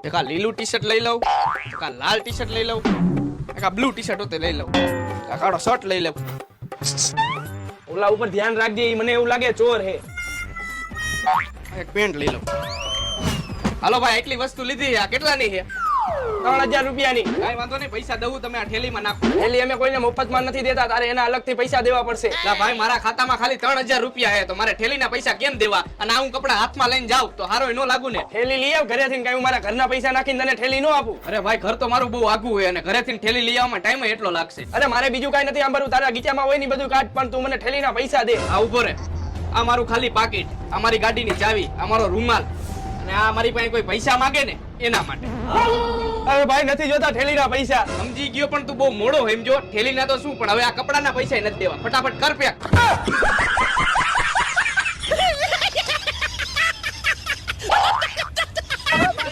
એક આ લીલું ટી શર્ટ લઈ લઉં, એક આ લાલ ટી શર્ટ લઈ લઉં, એક આ બ્લુ ટી શર્ટ હોતે લઈ લઉં, આ કાળો શર્ટ લઈ લઉં. ઓલા ઉપર ધ્યાન રાખજે, ઈ મને એવું લાગે ચોર હે. એક પેન્ટ લઈ લઉં. હાલો ભાઈ, એટલી વસ્તુ લીધી. આ કેટલાની છે? 3000 રૂપિયાની. કાંઈ વાંધો નહીં, પૈસા દઉં, તમે આ થેલીમાં નાખો. થેલી અમે કોઈને મફતમાં નથી દેતા, તારે એના અલગથી પૈસા દેવા પડશે. ના ભાઈ, મારા ખાતામાં ખાલી 3000 રૂપિયા છે, તો મારે થેલીના પૈસા કેમ દેવા? અને આ હું કપડા હાથમાં લઈને જાઉં તો હારો નો લાગુ ને? થેલી લઈ આવ ઘરેથી, કઈ હું મારા ઘરના પૈસા નાખીને તને થેલી નો આપું. અરે ભાઈ, ઘર તો મારું બહુ આઘું હોય અને ઘરેથી થેલી લઈ આવવામાં ટાઈમ એટલો લાગશે. અરે મારે બીજું કઈ નથી આંબરું, તારા ગીચામાં હોય ને બધું કાઢ, પણ તું મને થેલીના પૈસા દે. આ ઉભો રે. આ મારું ખાલી પાકીટ, આ મારી ગાડીની ચાવી, આ મારો રૂમાલ, અને આ મારી પાસે કોઈ પૈસા માંગે ને એના માટે. અરે ભાઈ નથી જોતા થેલીના પૈસા. સમજી ગયો, પણ તું બહુ મોડો સમજો. થેલીના તો શું, પણ હવે આ કપડાના પૈસા નથી દેવા. ફટાફટ કર પેક.